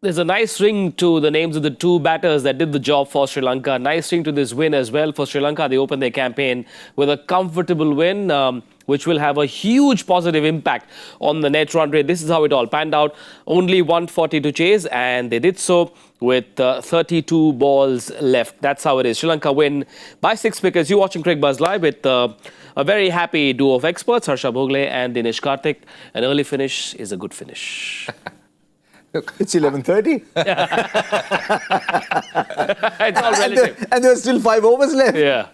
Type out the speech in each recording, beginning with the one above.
There's a nice ring to the names of the two batters that did the job for Sri Lanka. Nice ring to this win as well for Sri Lanka. They opened their campaign with a comfortable win, which will have a huge positive impact on the net run rate. This is how it all panned out. Only 140 to chase, and they did so with 32 balls left. That's how it is. Sri Lanka win by 6 wickets. You're watching Cricbuzz Live with a very happy duo of experts, Harsha Bhogle and Dinesh Karthik. An early finish is a good finish. Look, it's 11:30. It's all relative. And there are still 5 overs left. Yeah.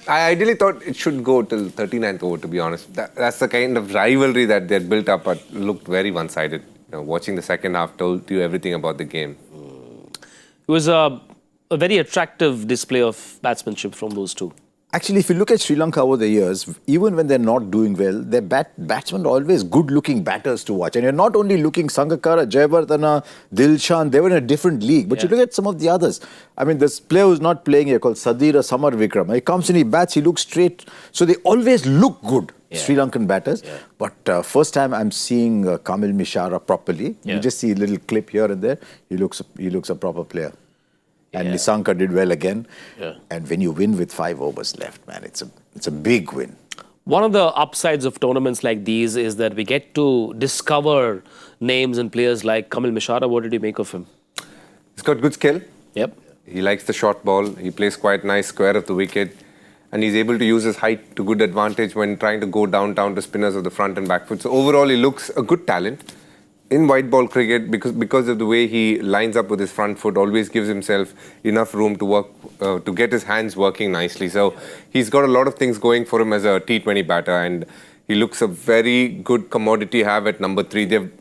I ideally thought it should go till 39th over, to be honest. That's the kind of rivalry that they had built up, but looked very one-sided. Watching the second half told you everything about the game. It was a very attractive display of batsmanship from those two. Actually, if you look at Sri Lanka over the years, even when they're not doing well, their batsmen are always good-looking batters to watch. And you're not only looking Sangakkara, Jayawardene, Dilshan, they were in a different league. But you look at some of the others. I mean, this player who's not playing here called Sadira Samar Vikrama. He comes in, he bats, he looks straight. So they always look good, Sri Lankan batters. But first time I'm seeing Kamil Mishara properly. You just see a little clip here and there. He looks a proper player. And Nissanka did well again. And when you win with 5 overs left, man, it's a big win. One of the upsides of tournaments like these is that we get to discover names and players like Kamil Mishara. What did you make of him? He's got good skill. Yep. He likes the short ball. He plays quite nice, square of the wicket. And he's able to use his height to good advantage when trying to go downtown to spinners of the front and back foot. So overall, he looks a good talent. In white ball cricket, because of the way he lines up with his front foot, always gives himself enough room to work, to get his hands working nicely. So he's got a lot of things going for him as a T20 batter, and he looks a very good commodity have at number 3. They've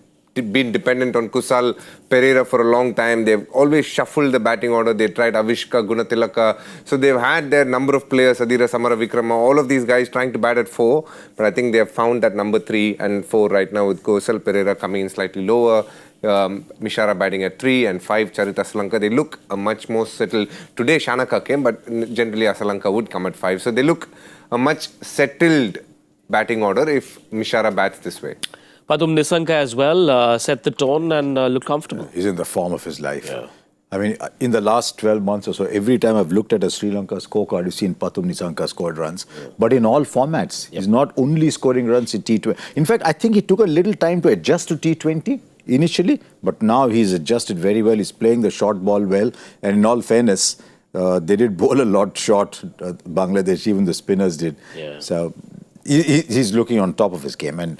been dependent on Kusal Perera for a long time. They've always shuffled the batting order. They tried Avishka, Gunatilaka. So they've had their number of players, Sadira Samara Vikrama, all of these guys trying to bat at 4. But I think they have found that number 3 and 4 right now with Kusal Perera coming in slightly lower. Mishara batting at 3 and 5, Charita Asalanka. They look a much more settled. Today Shanaka came, but generally Asalanka would come at 5. So they look a much settled batting order if Mishara bats this way. Pathum Nissanka as well set the tone and looked comfortable. He's in the form of his life. I mean, in the last 12 months or so, every time I've looked at a Sri Lanka scorecard, you've seen Pathum Nissanka scored runs. But in all formats, he's not only scoring runs in T20. In fact, I think it took a little time to adjust to T20 initially, but now he's adjusted very well. He's playing the short ball well. And in all fairness, they did bowl a lot short, Bangladesh, even the spinners did. So he's looking on top of his game. And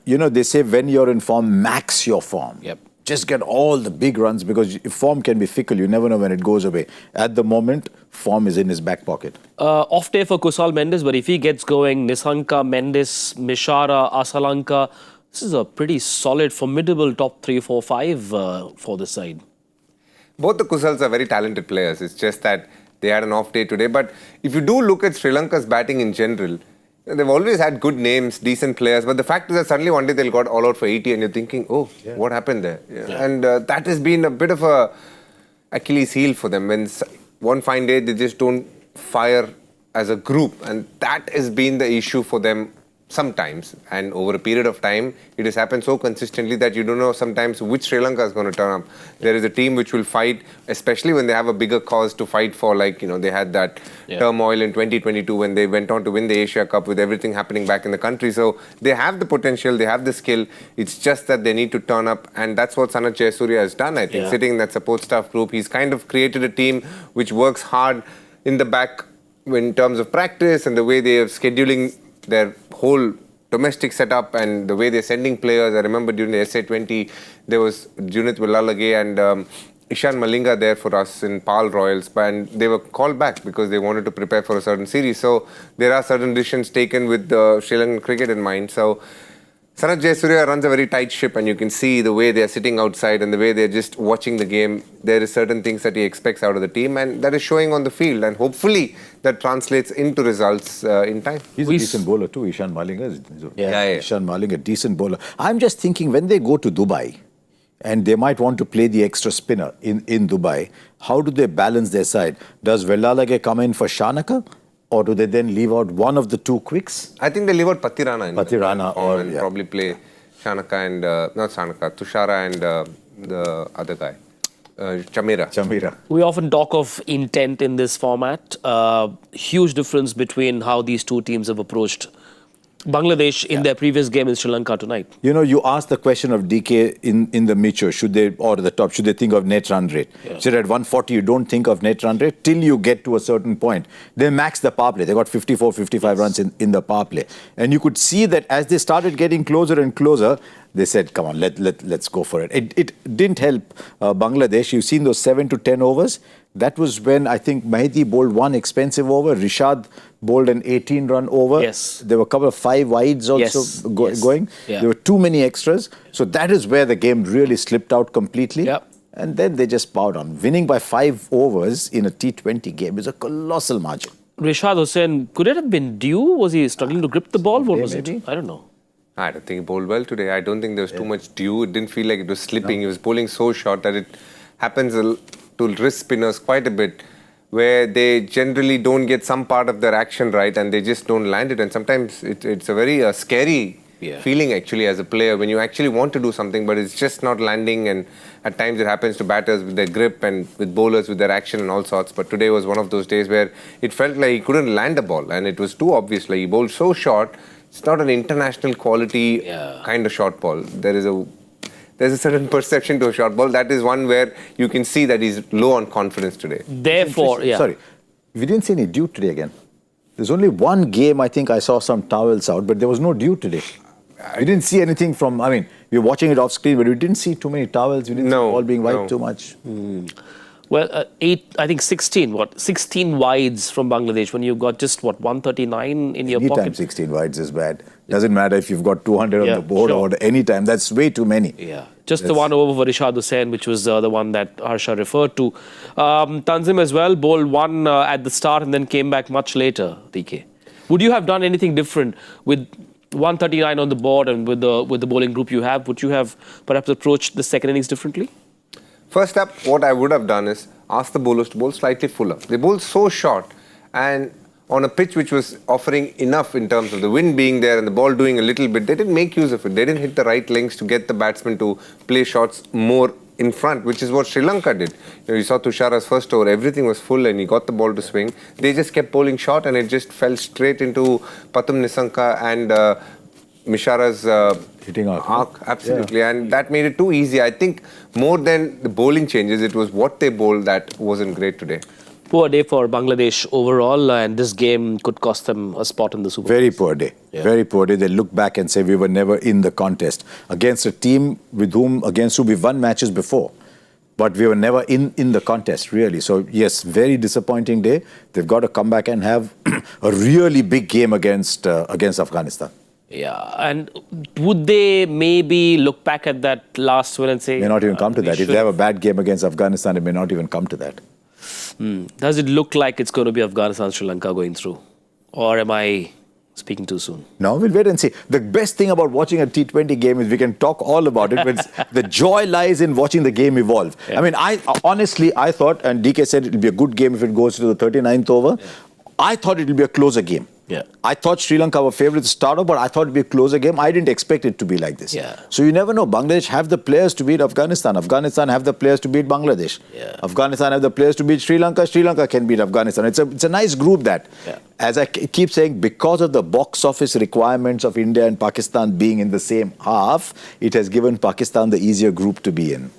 you know, they say when you're in form, max your form. Just get all the big runs because form can be fickle. You never know when it goes away. At the moment, form is in his back pocket. Off day for Kusal Mendes, but if he gets going, Nissanka, Mendes, Mishara, Asalanka, this is a pretty solid, formidable top 3, 4, 5 for the side. Both the Kusals are very talented players. It's just that they had an off day today. But if you do look at Sri Lanka's batting in general, they've always had good names, decent players, but the fact is that suddenly one day they'll got all out for 80 and you're thinking, oh, what happened there? And that has been a bit of a Achilles heel for them. When one fine day they just don't fire as a group, and that has been the issue for them sometimes. And over a period of time, it has happened so consistently that you don't know sometimes which Sri Lanka is going to turn up. There is a team which will fight, especially when they have a bigger cause to fight for, like, you know, they had that turmoil in 2022 when they went on to win the Asia Cup with everything happening back in the country. So they have the potential, they have the skill. It's just that they need to turn up, and that's what Sanath Jayasuriya has done, I think. Sitting in that support staff group, he's kind of created a team which works hard in the back in terms of practice and the way they are scheduling their whole domestic setup and the way they're sending players. I remember during the SA20, there was Junit Villalage and Ishan Malinga there for us in Pal Royals, and they were called back because they wanted to prepare for a certain series. So there are certain decisions taken with Sri Lankan cricket in mind. So Sanath Jayasuriya runs a very tight ship, and you can see the way they're sitting outside and the way they're just watching the game. There is certain things that he expects out of the team, and that is showing on the field, and hopefully that translates into results in time. He's a decent bowler too, Ishan Malinga. Ishan Malinga, decent bowler. I'm just thinking when they go to Dubai, and they might want to play the extra spinner in Dubai, how do they balance their side? Does Villalage come in for Shanaka? Or do they then leave out one of the 2 quicks? I think they leave out Patirana. Patirana or probably play Shanaka and, not Shanaka, Tushara and the other guy, Chamira. Chamira. We often talk of intent in this format. Huge difference between how these two teams have approached Bangladesh in their previous game in Sri Lanka tonight. You know, you asked the question of DK in the mid-show, should they, or the top, should they think of net run rate? Yeah. So at 140, you don't think of net run rate till you get to a certain point. They max the power play. They got 54, 55 runs in the power play. And you could see that as they started getting closer and closer, they said, come on, let's go for it. It didn't help Bangladesh. You've seen those 7 to 10 overs. That was when I think Mahdi bowled one expensive over. Rishad bowled an 18-run over. Yes. There were a couple of 5 wides also going. Yeah. There were too many extras. So that is where the game really slipped out completely. Yep. And then they just bowed on. Winning by 5 overs in a T20 game is a colossal margin. Rishad Hussain, could it have been due? Was he struggling to grip the ball? What was maybe. it? I don't know. I don't think he bowled well today. I don't think there was too much due. It didn't feel like it was slipping. He was bowling so short that it happens to wrist spinners quite a bit, where they generally don't get some part of their action right and they just don't land it. And sometimes it's a very scary feeling actually as a player when you actually want to do something but it's just not landing. And at times it happens to batters with their grip and with bowlers with their action and all sorts. But today was one of those days where it felt like he couldn't land a ball and it was too obvious. Like he bowled so short. It's not an international quality kind of short ball. There's a certain perception to a short ball. That is one where you can see that he's low on confidence today. Therefore, Sorry, we didn't see any dew today again. There's only one game I think I saw some towels out, but there was no dew today. We didn't see anything from, I mean, we were watching it off screen, but we didn't see too many towels. We didn't see the ball being wiped too much. well, 16 wides from Bangladesh when you've got just, 139 in your Anytime pocket? 16 wides is bad. Doesn't matter if you've got 200 on the board sure. or any time. That's way too many. Yeah, just the one over for Rishad Hussain, which was the one that Harsha referred to. Tanzim as well bowled one at the start and then came back much later, DK. Would you have done anything different with 139 on the board and with the bowling group you have? Would you have perhaps approached the second innings differently? First up, what I would have done is ask the bowlers to bowl slightly fuller. They bowled so short and on a pitch which was offering enough in terms of the wind being there and the ball doing a little bit, they didn't make use of it. They didn't hit the right lengths to get the batsmen to play shots more in front, which is what Sri Lanka did. You saw Tushara's first over, everything was full and he got the ball to swing. They just kept bowling short and it just fell straight into Pathum Nissanka and Mishara's hitting arc. Absolutely. Yeah. And that made it too easy. I think more than the bowling changes, it was what they bowled that wasn't great today. Poor day for Bangladesh overall, and this game could cost them a spot in the Super Very League. poor day. Yeah. Very poor day. They look back and say we were never in the contest against a team against whom we've won matches before. But we were never in the contest, really. So, yes, very disappointing day. They've got to come back and have a really big game against Afghanistan. Yeah, and would they maybe look back at that last win and say... May not even come to that. If they have a bad game against Afghanistan, it may not even come to that. Does it look like it's going to be Afghanistan, Sri Lanka going through? Or am I speaking too soon? No, we'll wait and see. The best thing about watching a T20 game is we can talk all about it, but the joy lies in watching the game evolve. Yeah. I mean, I thought, and DK said it'll be a good game if it goes to the 39th over. Yeah. I thought it'll be a closer game. Yeah. I thought Sri Lanka were favourites to start off, but I thought it'd be a closer game. I didn't expect it to be like this. Yeah. So you never know. Bangladesh have the players to beat Afghanistan. Afghanistan have the players to beat Bangladesh. Yeah. Afghanistan have the players to beat Sri Lanka. Sri Lanka can beat Afghanistan. It's a nice group that, as I keep saying, because of the box office requirements of India and Pakistan being in the same half, it has given Pakistan the easier group to be in.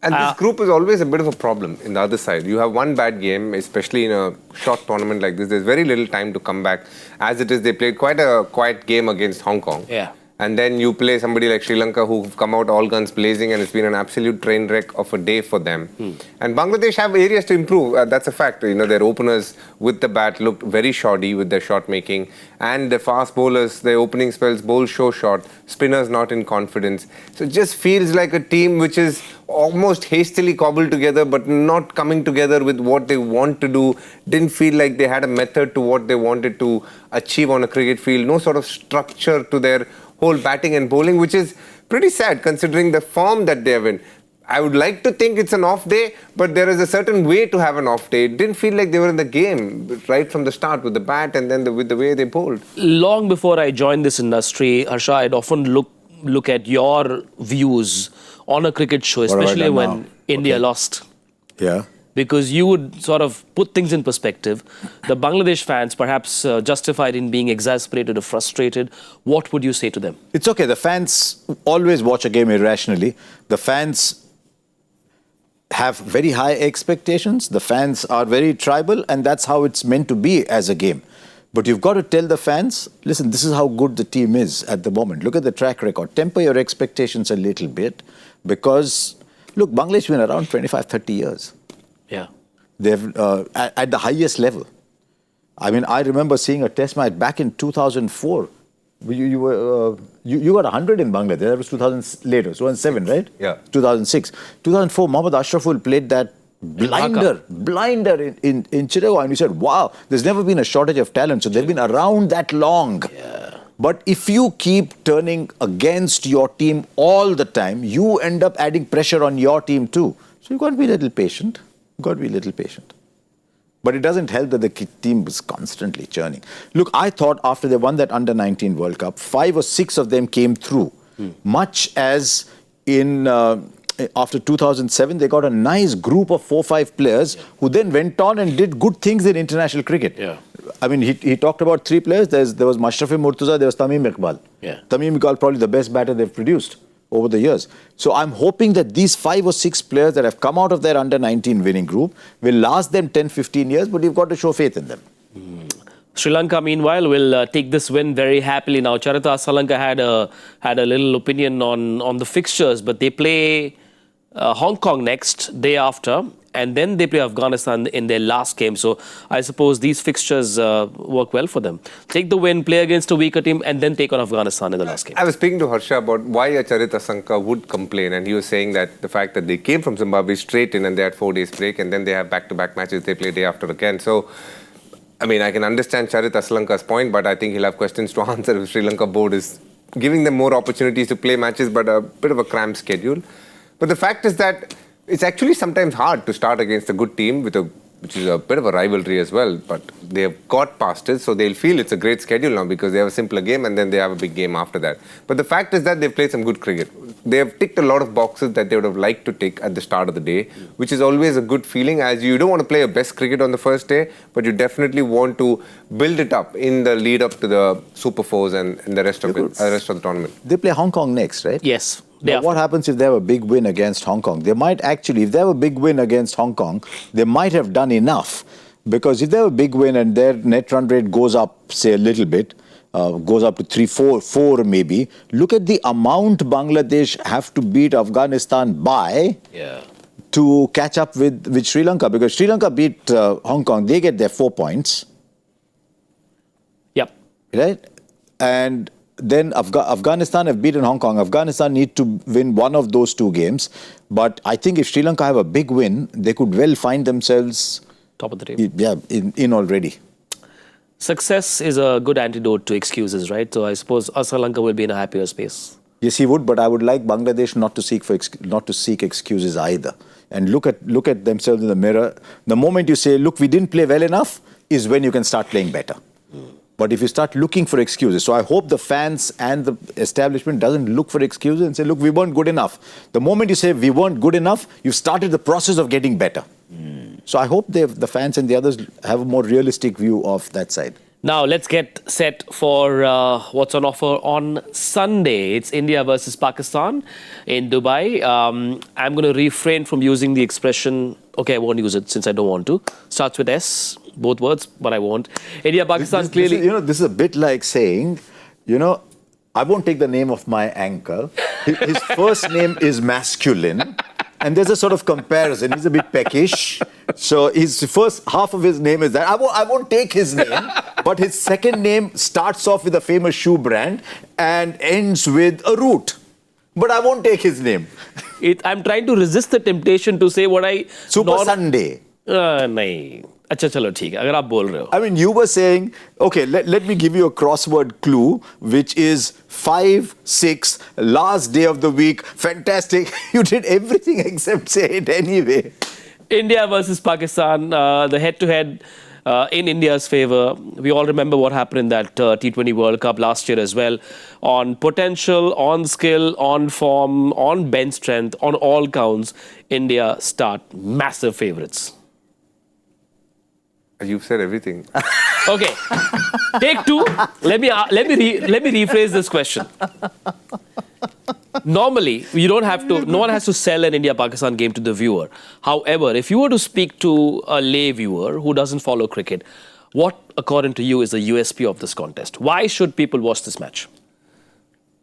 And this group is always a bit of a problem in the other side. You have one bad game, especially in a short tournament like this. There's very little time to come back. As it is, they played quite a quiet game against Hong Kong. Yeah. And then you play somebody like Sri Lanka who've come out all guns blazing and it's been an absolute train wreck of a day for them. And Bangladesh have areas to improve. That's a fact. You know, their openers with the bat looked very shoddy with their shot making. And the fast bowlers, their opening spells, bowl so short. Spinners not in confidence. So it just feels like a team which is almost hastily cobbled together but not coming together with what they want to do. Didn't feel like they had a method to what they wanted to achieve on a cricket field. No sort of structure to their whole batting and bowling, which is pretty sad considering the form that they have in. I would like to think it's an off day, but there is a certain way to have an off day. It didn't feel like they were in the game right from the start with the bat and then with the way they bowled. Long before I joined this industry, Harsha, I'd often look at your views on a cricket show, have I especially done when now? India Okay. lost? Yeah. Because you would sort of put things in perspective. The Bangladesh fans, perhaps justified in being exasperated or frustrated, what would you say to them? It's okay. The fans always watch a game irrationally. The fans have very high expectations. The fans are very tribal, and that's how it's meant to be as a game. But you've got to tell the fans, listen, this is how good the team is at the moment. Look at the track record. Temper your expectations a little bit because, look, Bangladesh been around 25, 30 years. Yeah. They've at the highest level. I mean, I remember seeing a test match back in 2004. You got 100 in Bangladesh. That was 2000 later, 2007, right? Yeah. 2006. 2004, Mohammad Ashraful played that blinder in Chicago, and we said, wow, there's never been a shortage of talent. So they've been around that long. Yeah. But if you keep turning against your team all the time, you end up adding pressure on your team too. So you've got to be a little patient. You've got to be a little patient. But it doesn't help that the team was constantly churning. Look, I thought after they won that Under-19 World Cup, 5 or 6 of them came through. Much as in after 2007, they got a nice group of 4-5 players who then went on and did good things in international cricket. Yeah. I mean, he talked about 3 players. There was Mashrafi Murtaza, there was Tamim Iqbal. Yeah. Tamim Iqbal, probably the best batter they've produced over the years. So I'm hoping that these 5 or 6 players that have come out of their Under-19 winning group will last them 10, 15 years, but you've got to show faith in them. Sri Lanka, meanwhile, will take this win very happily. Now, Charita Asalanka had a little opinion on the fixtures, but they play Hong Kong next, day after, and then they play Afghanistan in their last game. So I suppose these fixtures work well for them. Take the win, play against a weaker team, and then take on Afghanistan in the last game. I was speaking to Harsha about why a Charita Asalanka would complain, and he was saying that the fact that they came from Zimbabwe straight in and they had 4 days break, and then they have back-to-back matches they play day after again. So, I mean, I can understand Charita Asalanka's point, but I think he'll have questions to answer if Sri Lanka board is giving them more opportunities to play matches, but a bit of a cramped schedule. But the fact is that it's actually sometimes hard to start against a good team which is a bit of a rivalry as well. But they have got past it, so they'll feel it's a great schedule now because they have a simpler game and then they have a big game after that. But the fact is that they've played some good cricket. They have ticked a lot of boxes that they would have liked to tick at the start of the day, which is always a good feeling, as you don't want to play your best cricket on the first day, but you definitely want to build it up in the lead up to the Super Fours and the rest of the tournament. They play Hong Kong next, right? Yes. Now, what happens if they have a big win against Hong Kong? They might actually, if they have a big win against Hong Kong, they might have done enough. Because if they have a big win and their net run rate goes up, say, a little bit, goes up to 3, 4 maybe, look at the amount Bangladesh have to beat Afghanistan by to catch up with Sri Lanka. Because Sri Lanka beat Hong Kong, they get their 4 points. Yep. Right? And then Afghanistan have beaten Hong Kong. Afghanistan need to win one of those 2 games. But I think if Sri Lanka have a big win, they could well find themselves top of the table. Yeah, in already. Success is a good antidote to excuses, right? So I suppose Asalanka will be in a happier space. Yes, he would, but I would like Bangladesh not to seek excuses either, and look at themselves in the mirror. The moment you say, "Look, we didn't play well enough," is when you can start playing better. But if you start looking for excuses, so I hope the fans and the establishment doesn't look for excuses and say, "Look, we weren't good enough." The moment you say we weren't good enough, you've started the process of getting better. So I hope the fans and the others have a more realistic view of that side. Now, let's get set for what's on offer on Sunday. It's India versus Pakistan in Dubai. I'm going to refrain from using the expression, okay, I won't use it since I don't want to. Starts with S, both words, but I won't. India, Pakistan, clearly... This is a bit like saying, I won't take the name of my anchor. His first name is masculine. And there's a sort of comparison. He's a bit peckish. So his first half of his name is that. I won't take his name, but his second name starts off with a famous shoe brand and ends with a root. But I won't take his name. I'm trying to resist the temptation to say what I... Super Sunday. नहीं. अच्छा चलो ठीक है अगर आप बोल रहे हो. I mean, you were saying, okay, let me give you a crossword clue, which is 5, 6, last day of the week. Fantastic. You did everything except say it anyway. India versus Pakistan, the head-to-head in India's favour. We all remember what happened in that T20 World Cup last year as well. On potential, on skill, on form, on bench strength, on all counts, India start massive favourites. You've said everything. Okay, take two. Let me rephrase this question. Normally, you don't have to. No one has to sell an India-Pakistan game to the viewer. However, if you were to speak to a lay viewer who doesn't follow cricket, what, according to you, is the USP of this contest? Why should people watch this match?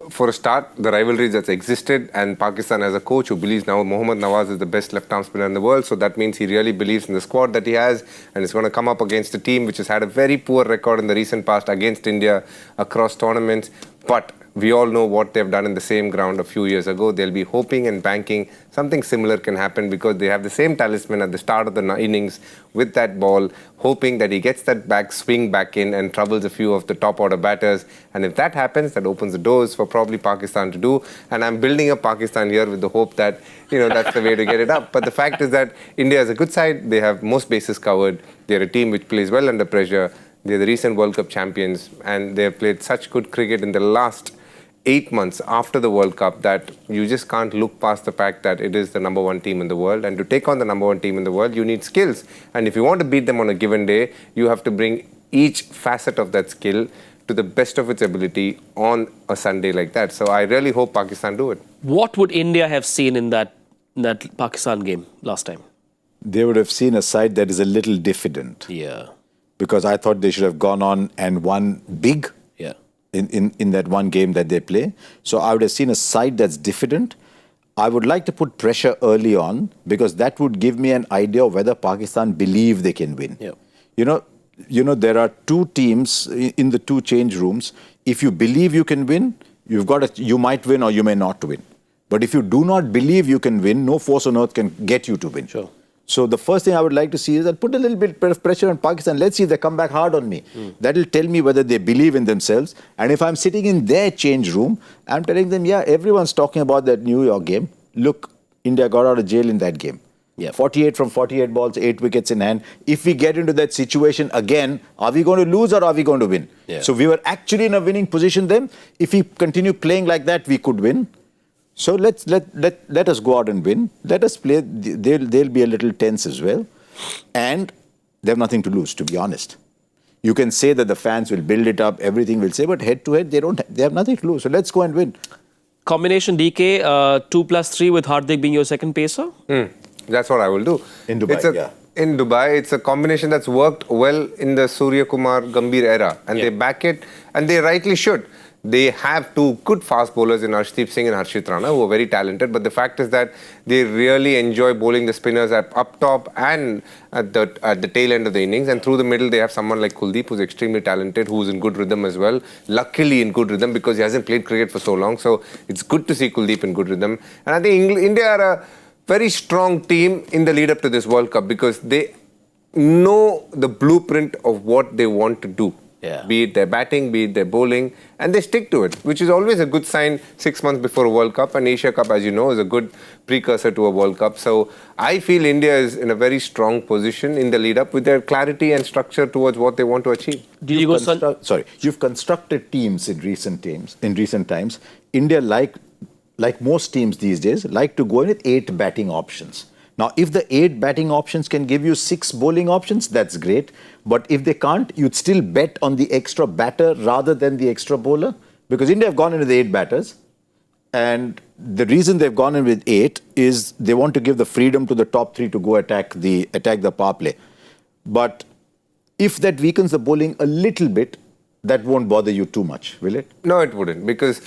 For a start, the rivalry that's existed, and Pakistan has a coach who believes now Mohammad Nawaz is the best left-arm spinner in the world, so that means he really believes in the squad that he has, and is going to come up against a team which has had a very poor record in the recent past against India across tournaments. But we all know what they've done in the same ground a few years ago. They'll be hoping and banking something similar can happen because they have the same talisman at the start of the innings with that ball, hoping that he gets that back swing back in and troubles a few of the top order batters. And if that happens, that opens the doors for probably Pakistan to do. And I'm building up Pakistan here with the hope that, that's the way to get it up. But the fact is that India is a good side. They have most bases covered. They're a team which plays well under pressure. They're the recent World Cup champions, and they have played such good cricket in the last 8 months after the World Cup that you just can't look past the fact that it is the number one team in the world. And to take on the number one team in the world, you need skills. And if you want to beat them on a given day, you have to bring each facet of that skill to the best of its ability on a Sunday like that. So I really hope Pakistan do it. What would India have seen in that Pakistan game last time? They would have seen a side that is a little diffident. Yeah. Because I thought they should have gone on and won big in that one game that they play. So I would have seen a side that's diffident. I would like to put pressure early on because that would give me an idea of whether Pakistan believe they can win. Yeah. There are two teams in the two change rooms. If you believe you can win, you might win or you may not win. But if you do not believe you can win, no force on earth can get you to win. Sure. So the first thing I would like to see is that put a little bit of pressure on Pakistan. Let's see if they come back hard on me. That will tell me whether they believe in themselves. And if I'm sitting in their change room, I'm telling them, yeah, everyone's talking about that New York game. Look, India got out of jail in that game. Yeah. 48 from 48 balls, 8 wickets in hand. If we get into that situation again, are we going to lose or are we going to win? Yeah. So we were actually in a winning position then. If we continue playing like that, we could win. So let us go out and win. Let us play. They'll be a little tense as well. And they have nothing to lose, to be honest. You can say that the fans will build it up, everything will say, but head to head, they have nothing to lose. So let's go and win. Combination DK, 2+3 with Hardik being your second pacer? That's what I will do. In Dubai, In Dubai, it's a combination that's worked well in the Surya Kumar Gambhir era. And they back it, and they rightly should. They have two good fast bowlers in Arshdeep Singh and Harshit Rana, who are very talented. But the fact is that they really enjoy bowling the spinners up top and at the tail end of the innings. And through the middle, they have someone like Kuldeep, who's extremely talented, who's in good rhythm as well. Luckily in good rhythm because he hasn't played cricket for so long. So it's good to see Kuldeep in good rhythm. And I think India are a very strong team in the lead up to this World Cup because they know the blueprint of what they want to do. Yeah. Be it their batting, be it their bowling, and they stick to it, which is always a good sign 6 months before a World Cup. And Asia Cup, as you know, is a good precursor to a World Cup. So I feel India is in a very strong position in the lead up with their clarity and structure towards what they want to achieve. You've constructed teams in recent times. India, like most teams these days, like to go in with 8 batting options. Now, if the 8 batting options can give you 6 bowling options, that's great. But if they can't, you'd still bet on the extra batter rather than the extra bowler. Because India have gone in with 8 batters. And the reason they've gone in with 8 is they want to give the freedom to the top 3 to go attack the power play. But if that weakens the bowling a little bit, that won't bother you too much, will it? No, it wouldn't. Because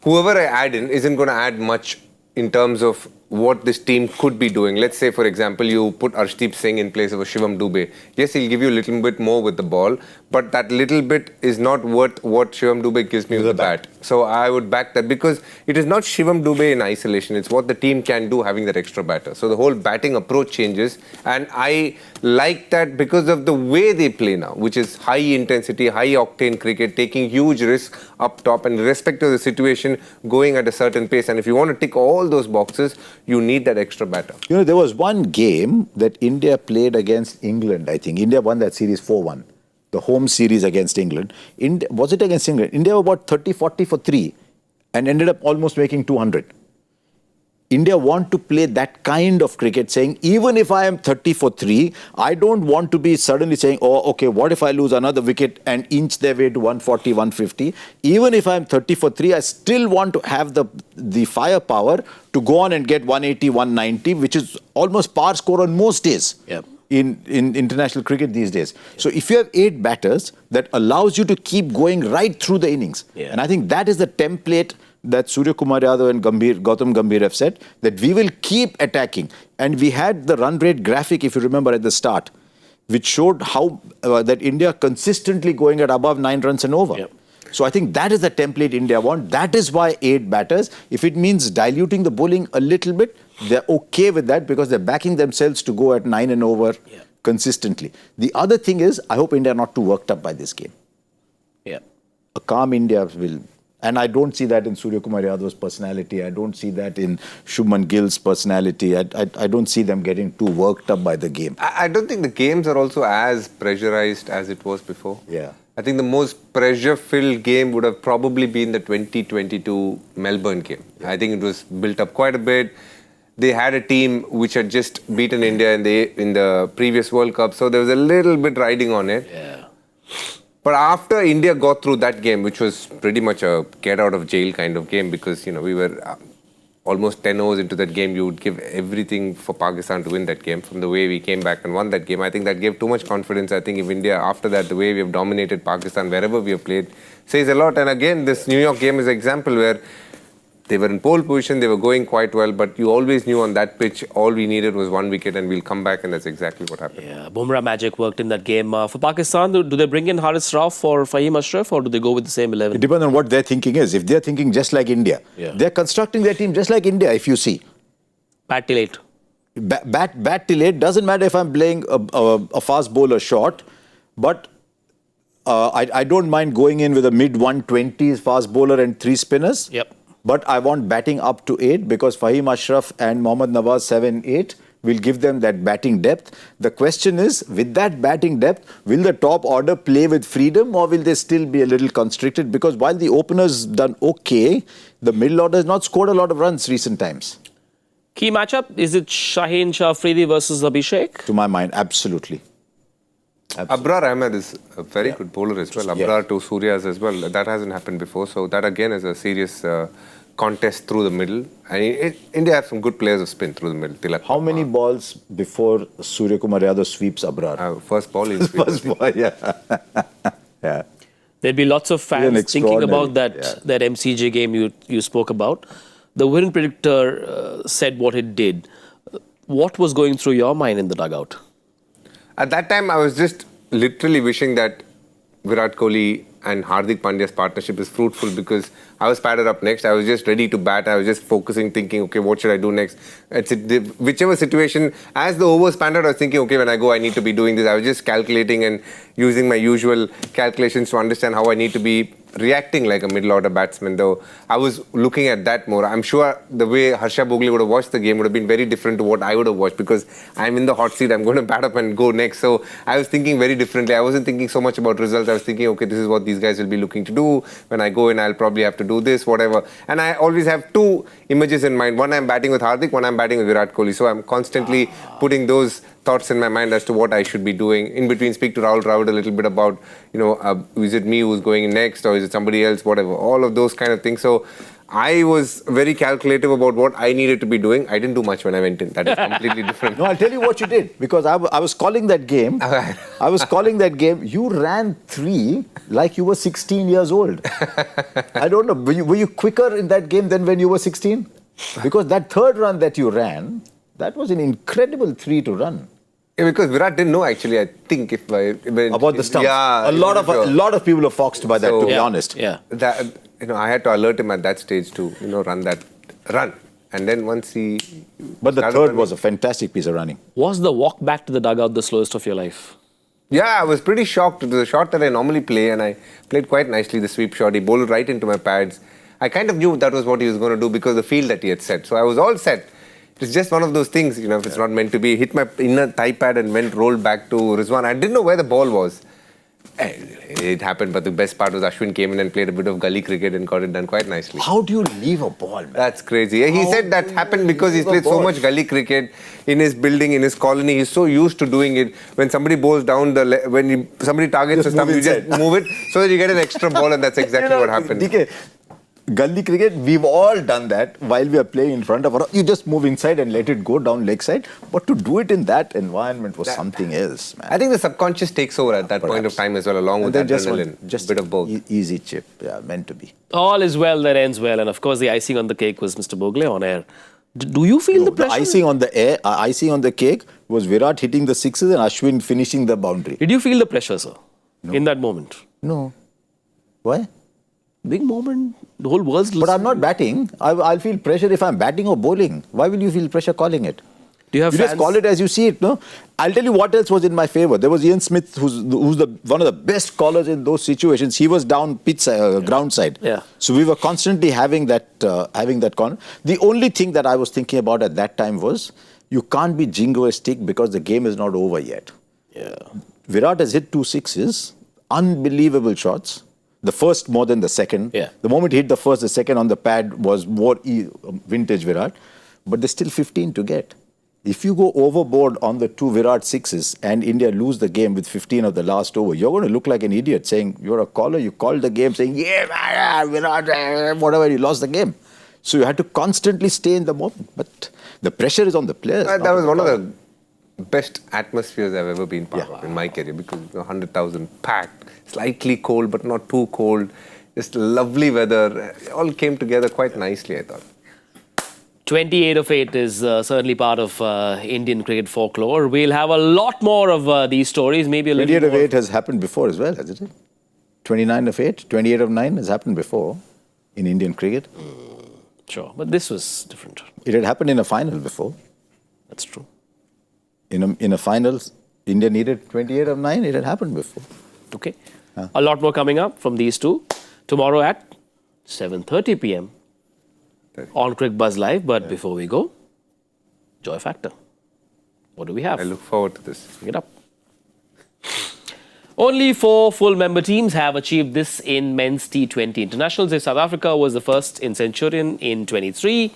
whoever I add in isn't going to add much in terms of what this team could be doing. Let's say, for example, you put Arshdeep Singh in place of a Shivam Dube. Yes, he'll give you a little bit more with the ball, but that little bit is not worth what Shivam Dube gives me with the bat. So I would back that because it is not Shivam Dube in isolation. It's what the team can do having that extra batter. So the whole batting approach changes. And I like that because of the way they play now, which is high intensity, high octane cricket, taking huge risks up top and irrespective of the situation, going at a certain pace. And if you want to tick all those boxes, you need that extra batter. You know, there was one game that India played against England, I think. India won that series 4-1. The home series against England. Was it against England? India were about 30-40 for 3 and ended up almost making 200. India want to play that kind of cricket, saying, even if I am 30 for 3, I don't want to be suddenly saying, oh, okay, what if I lose another wicket and inch their way to 140, 150? Even if I'm 30 for 3, I still want to have the firepower to go on and get 180, 190, which is almost par score on most days. Yep. In international cricket these days. So if you have 8 batters, that allows you to keep going right through the innings. Yeah. And I think that is the template that Surya Kumar Yadav and Gautam Gambhir have said, that we will keep attacking. And we had the run rate graphic, if you remember, at the start, which showed how that India consistently going at above 9 runs and over. Yep. So I think that is the template India want. That is why 8 batters. If it means diluting the bowling a little bit, they're okay with that because they're backing themselves to go at 9 and over consistently. The other thing is, I hope India are not too worked up by this game. Yeah. A calm India will... And I don't see that in Surya Kumar Yadav's personality. I don't see that in Shubman Gill's personality. I don't see them getting too worked up by the game. I don't think the games are also as pressurized as it was before. Yeah. I think the most pressure-filled game would have probably been the 2022 Melbourne game. I think it was built up quite a bit. They had a team which had just beaten India in the previous World Cup, so there was a little bit riding on it. Yeah. But after India got through that game, which was pretty much a get-out-of-jail kind of game, because we were almost 10 overs into that game, you would give everything for Pakistan to win that game. From the way we came back and won that game, I think that gave too much confidence. I think if India, after that, the way we have dominated Pakistan, wherever we have played, says a lot. And again, this New York game is an example where they were in pole position, they were going quite well, but you always knew on that pitch, all we needed was 1 wicket and we'll come back, and that's exactly what happened. Yeah, Bumrah magic worked in that game. For Pakistan, do they bring in Haris Rauf or Fahim Ashraf, or do they go with the same 11? It depends on what their thinking is. If they're thinking just like India, they're constructing their team just like India, if you see. Bat till 8. Bat till 8. Doesn't matter if I'm playing a fast bowler short, but I don't mind going in with a mid-120s fast bowler and 3 spinners. Yep. But I want batting up to 8 because Fahim Ashraf and Mohammad Nawaz 7-8 will give them that batting depth. The question is, with that batting depth, will the top order play with freedom or will they still be a little constricted? Because while the openers done okay, the middle order has not scored a lot of runs recent times. Key matchup, is it Shaheen Shah Afridi versus Abhishek? To my mind, absolutely. Abrar Ahmed is a very good bowler as well. Abrar to Surya's as well. That hasn't happened before. So that again is a serious contest through the middle. And India have some good players of spin through the middle. Tilak How many balls before Surya Kumar Yadav sweeps Abrar? First ball is First ball, yeah. There'd be lots of fans thinking about that MCJ game you spoke about. The win predictor said what it did. What was going through your mind in the dugout? At that time, I was just literally wishing that Virat Kohli and Hardik Pandya's partnership is fruitful, because I was padded up next. I was just ready to bat. I was just focusing, thinking, okay, what should I do next? Whichever situation, as the overs panned out, I was thinking, okay, when I go, I need to be doing this. I was just calculating and using my usual calculations to understand how I need to be reacting like a middle order batsman, though I was looking at that more. I'm sure the way Harsha Bhogle would have watched the game would have been very different to what I would have watched, because I'm in the hot seat, I'm going to bat up and go next. So I was thinking very differently. I wasn't thinking so much about results. I was thinking, okay, this is what these guys will be looking to do. When I go in, I'll probably have to do this, whatever. And I always have 2 images in mind. One, I'm batting with Hardik, one, I'm batting with Virat Kohli. So I'm constantly putting those thoughts in my mind as to what I should be doing. In between, speak to Rahul Dravid a little bit about, is it me who's going in next, or is it somebody else, whatever, all of those kind of things. So I was very calculative about what I needed to be doing. I didn't do much when I went in. That is completely different. No, I'll tell you what you did, because I was calling that game. You ran 3 like you were 16 years old. I don't know. Were you quicker in that game than when you were 16? Because that 3rd run that you ran, that was an incredible 3 to run. Yeah, because Virat didn't know, actually, I think, about the stumps. Yeah, a lot of people are foxed by that, to be honest. Yeah. That, I had to alert him at that stage to, run that run. And then once he... But the started third running- was a fantastic piece of running. Was the walk back to the dugout the slowest of your life? Yeah, I was pretty shocked. It was a shot that I normally play, and I played quite nicely, the sweep shot. He bowled right into my pads. I kind of knew that was what he was going to do because of the field that he had set. So I was all set. It's just one of those things, you know, if it's not meant to be. Hit my inner thigh pad and went rolled back to Rizwan. I didn't know where the ball was. It happened, but the best part was Ashwin came in and played a bit of gully cricket and got it done quite nicely. How do you leave a ball, man? That's crazy. He said that happened because he's played so ball. much gully cricket in his building, in his colony. He's so used to doing it. When somebody bowls down, somebody targets the Just stump, move you just inside. move it so that you get an extra ball, and that's exactly what happened. DK, gully cricket, we've all done that while we are playing in front of our... You just move inside and let it go down leg side. But to do it in that environment was something else, man. I think the subconscious takes over at that point of Perhaps. time as well, along with And then adrenaline. just bit of both. Easy chip, yeah, meant to be. All is well that ends well. And of course, the icing on the cake was Mr. Bhogle on air. Do you feel the The pressure? icing on the icing on the cake was Virat hitting the sixes and Ashwin finishing the boundary. Did you feel the pressure, sir, in that moment? No. Why? Big moment. The whole world's But I'm not batting. I'll feel pressure if I'm batting or bowling. Why will you feel pressure calling it? Do you have You fans? just call it as you see it, no? I'll tell you what else was in my favor. There was Ian Smith, who's one of the best callers in those situations. He was down pitch ground side. Yeah. So we were constantly having that corner. The only thing that I was thinking about at that time was you can't be jingoistic because the game is not over yet. Yeah. Virat has hit 2 sixes, unbelievable shots. The first more than the second. Yeah. The moment he hit the first, the second on the pad was more vintage Virat. But there's still 15 to get. If you go overboard on the 2 Virat sixes and India lose the game with 15 of the last over, you're going to look like an idiot saying, you're a caller, you called the game saying, yeah, Virat, whatever, you lost the game. So you had to constantly stay in the moment. But the pressure is on the players. That not was on one of caller. the best atmospheres I've ever been part of in my career because 100,000 packed, slightly cold but not too cold, just lovely weather. It all came together quite nicely, I thought. 28 of 8 is certainly part of Indian cricket folklore. We'll have a lot more of these stories, maybe a little 28 of more. 8 has happened before as well, hasn't it? 29 of 8, 28 of 9 has happened before in Indian cricket. Sure, but this was different. It had happened in a final before. That's true. In a finals, India needed 28 of 9. It had happened before. Okay. A lot more coming up from these two. Tomorrow at 7:30 p.m. on Cricbuzz Live. But before we go, Joy Factor. What do we have? I look forward to this. Bring it up. Only 4 full member teams have achieved this in men's T20 internationals. South Africa was the first in Centurion in 23.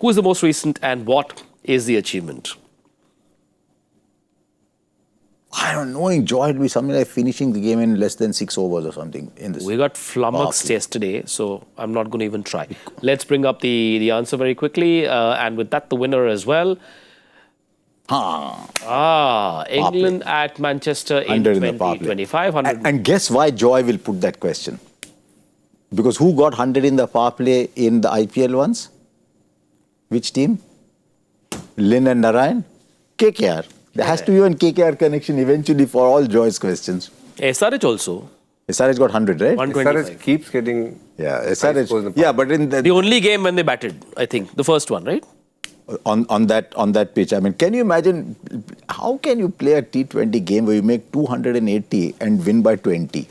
Who is the most recent and what is the achievement? I don't know, Joy would be something like finishing the game in less than 6 overs or something in this. We got flummoxed yesterday, so I'm not going to even try. Let's bring up the answer very quickly. And with that, the winner as well. England at Manchester in 100 in the power play. 2025. 100. And guess why Joy will put that question? Because who got 100 in the power play in the IPL once? Which team? Lynn and Narayan? KKR. There has to be one KKR connection eventually for all Joy's questions. SRH also. SRH got 100, right? 125. SRH keeps getting... Yeah, high scores in SRH. the Yeah, but in The only game when they batted, I think. The first one, right? on that pitch, I mean, can you imagine, how can you play a T20 game where you make 280 and win by 20?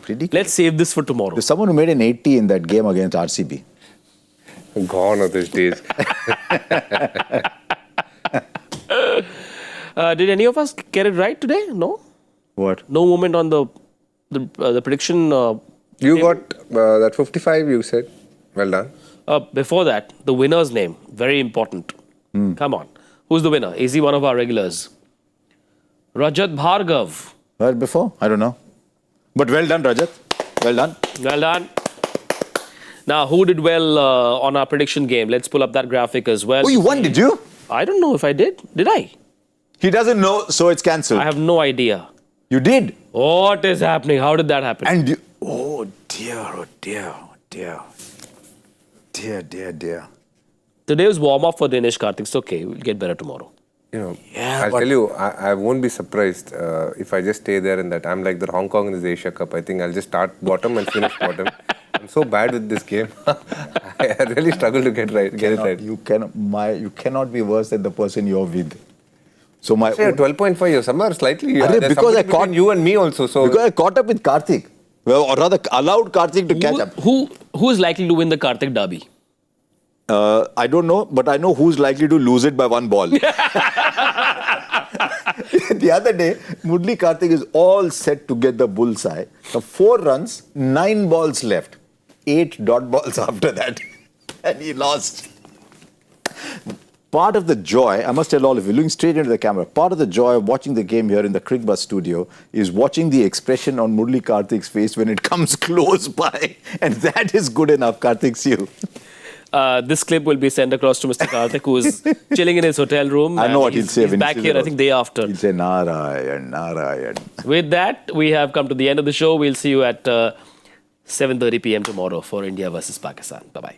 Ridiculous. Let's save this for tomorrow. There's someone who made an 80 in that game against RCB. Gone are these days. Did any of us get it right today? No? What? No movement on the prediction. You got that 55, you said. Well done. Before that, the winner's name. Very important. Come on. Who's the winner? Is he one of our regulars? Rajat Bhargav. Well, before? I don't know. But well done, Rajat. Well done. Well done. Now, who did well on our prediction game? Let's pull up that graphic as well. Oh, you won, did you? I don't know if I did. Did I? He doesn't know, so it's cancelled. I have no idea. You did. What is happening? How did that happen? And you, oh dear, oh dear, oh dear. Dear, dear, dear. Today was warm-up for Dinesh Karthik. It's okay. We'll get better tomorrow. You know, Yeah, I'll but- tell you, I won't be surprised if I just stay there and that I'm like the Hong Kong in the Asia Cup. I think I'll just start bottom and finish bottom. I'm so bad with this game. I really struggle to get it right. You cannot be worse than the person you're with. So my Say 12.5, you're somewhere slightly. Arre, There's because I somebody between you and me also. So because I caught up with Karthik. Well, or rather allowed Karthik to catch up. Who is likely to win the Karthik derby? I don't know, but I know who's likely to lose it by one ball. The other day, Murli Karthik is all set to get the bullseye. So 4 runs, 9 balls left. 8 dot balls after that. And he lost. Part of the joy, I must tell all of you, looking straight into the camera, part of the joy of watching the game here in the Cricbuzz studio is watching the expression on Murli Karthik's face when it comes close by. And that is good enough, Karthik, see you. This clip will be sent across to Mr. Karthik, who is chilling in his hotel room. I know what he'll say. He's back here, I think, day after. He'll say, Narayan, Narayan. With that, we have come to the end of the show. We'll see you at 7:30 p.m. tomorrow for India versus Pakistan. Bye-bye.